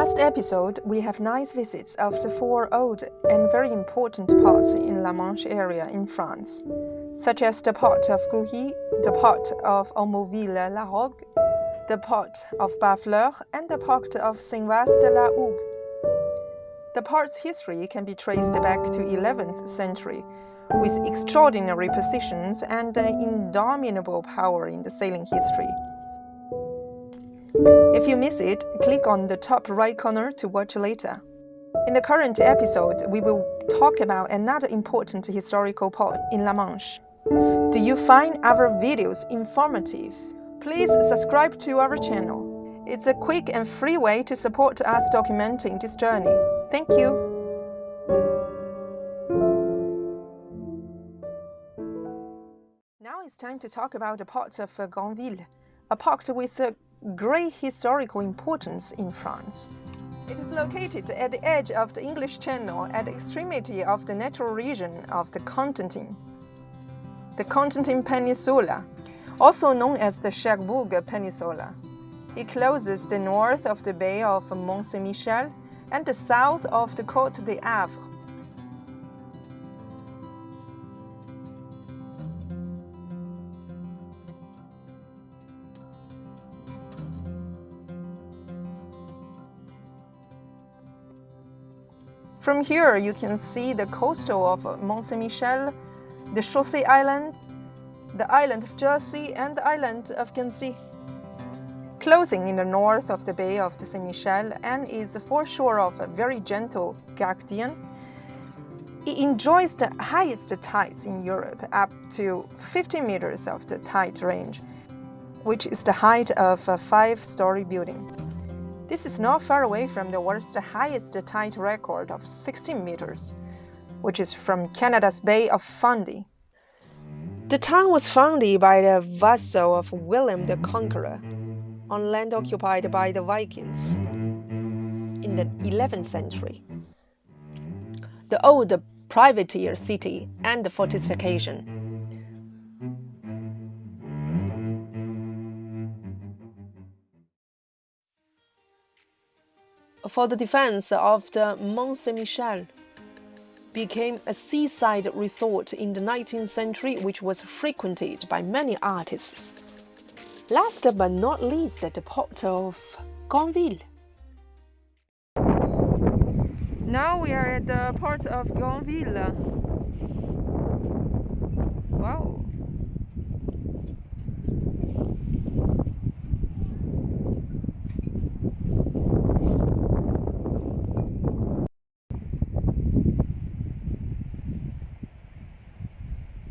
last episode, we have nice visits of the 4 old and very important ports in La Manche area in France, such as the port of Gouhy, the port of Aumoville-la-Roque, the port of Barfleur, and the port of Saint-Vaast-la-Hougue. The port's history can be traced back to 11th century, with extraordinary positions and indomitable power in the sailing history. If you miss it, click on the top right corner to watch later. In the current episode, we will talk about another important historical port in La Manche. Do you find our videos informative? Please subscribe to our channel. It's a quick and free way to support us documenting this journey. Thank you. Now it's time to talk about the port of Granville, a port with a great historical importance in France. It is located at the edge of the English Channel at the extremity of the natural region of the Cotentin. The Cotentin Peninsula, also known as the Cherbourg Peninsula. It closes the north of the Bay of Mont Saint-Michel and the south of the Côte des Havres. From here, you can see the coastal of Mont Saint-Michel, the Chaussee Island, the island of Jersey, and the island of Guernsey. Closing in the north of the Bay of Saint-Michel and is the foreshore of a very gentle Gardien, it enjoys the highest tides in Europe, up to 50 meters of the tide range, which is the height of a 5-story building. This is not far away from the world's highest tide record of 16 meters, which is from Canada's Bay of Fundy. The town was founded by the vassal of William the Conqueror on land occupied by the Vikings in the 11th century. The old privateer city and fortification. For the defense of the Mont Saint-Michel became a seaside resort in the 19th century, which was frequented by many artists. Last but not least, the port of Granville. Now we are at the port of Granville. Wow!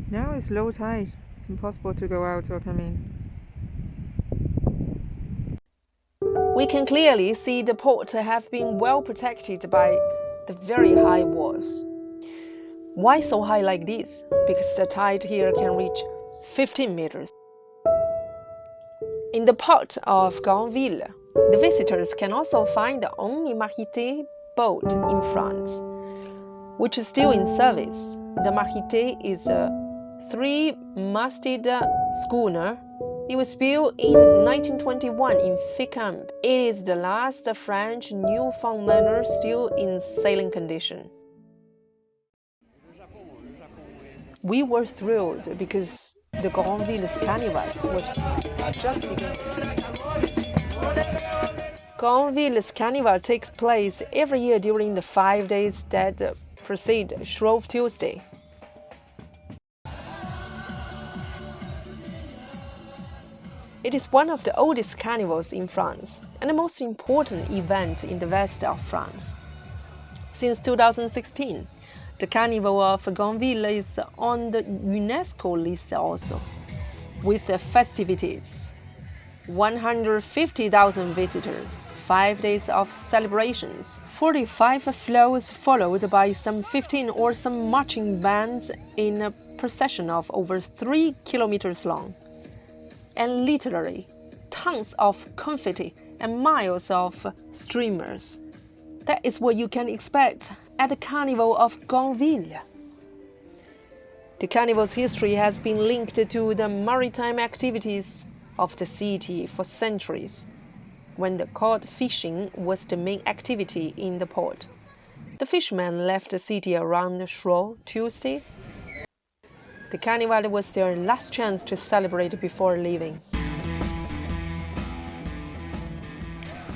Now it's low tide. It's impossible to go out or come in. We can clearly see the port have been well protected by the very high walls. Why so high like this? Because the tide here can reach 15 meters. In the port of Granville, the visitors can also find the only Marité boat in France, which is still in service. The Marité is a 3-masted schooner. It was built in 1921 in Fécamp. It is the last French Newfoundlander still in sailing condition. We were thrilled because the Granville Carnival was just beginning. Granville's Carnival takes place every year during the 5 days that precede Shrove Tuesday. It is one of the oldest carnivals in France and the most important event in the west of France. Since 2016, the Carnival of Granville is on the UNESCO list also, with the festivities, 150,000 visitors, 5 days of celebrations, 45 floats followed by some 15 or some marching bands in a procession of over 3 kilometers long. And literally, tons of confetti and miles of streamers. That is what you can expect at the Carnival of Granville. The carnival's history has been linked to the maritime activities of the city for centuries. when the cod fishing was the main activity in the port. The fishermen left the city around the shore Tuesday. The carnival was their last chance to celebrate before leaving.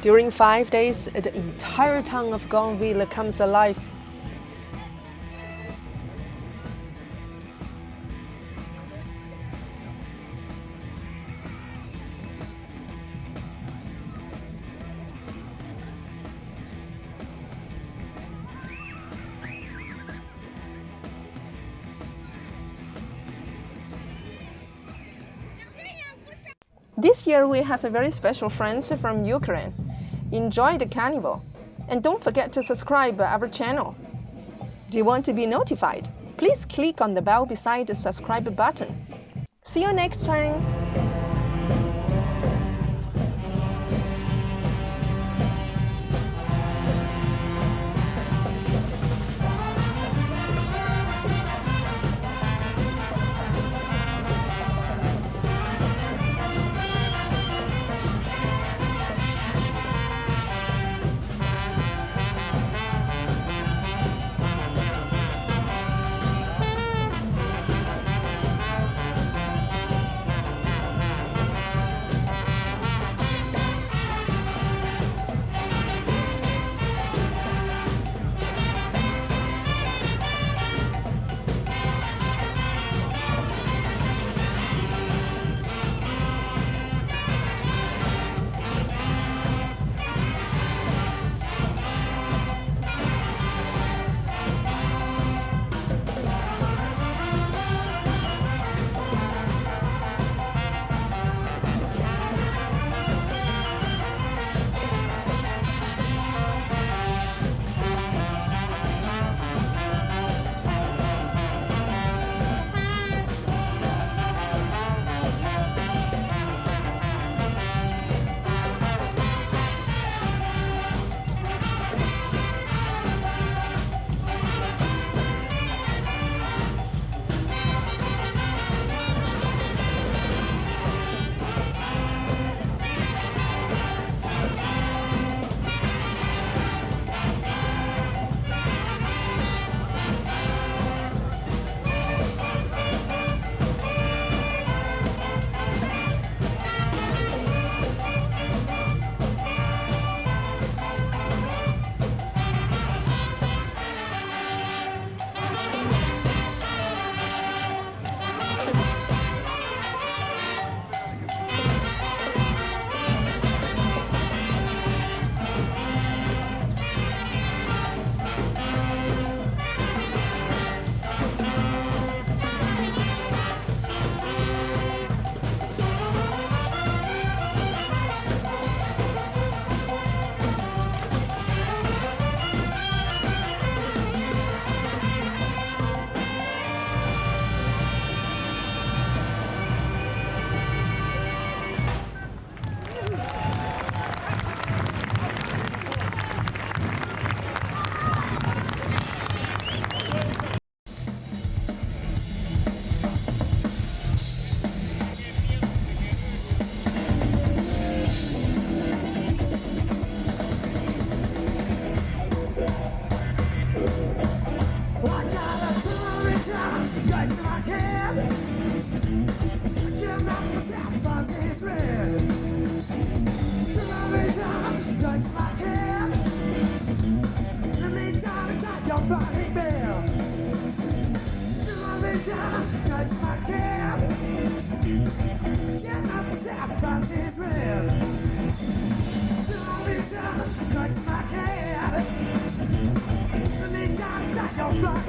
During 5 days, the entire town of Granville comes alive. This year we have a very special friends from Ukraine. Enjoy the carnival. And don't forget to subscribe our channel. Do you want to be notified? Please click on the bell beside the subscribe button. See you next time! Touch my head. The meantime, it's like you're flying.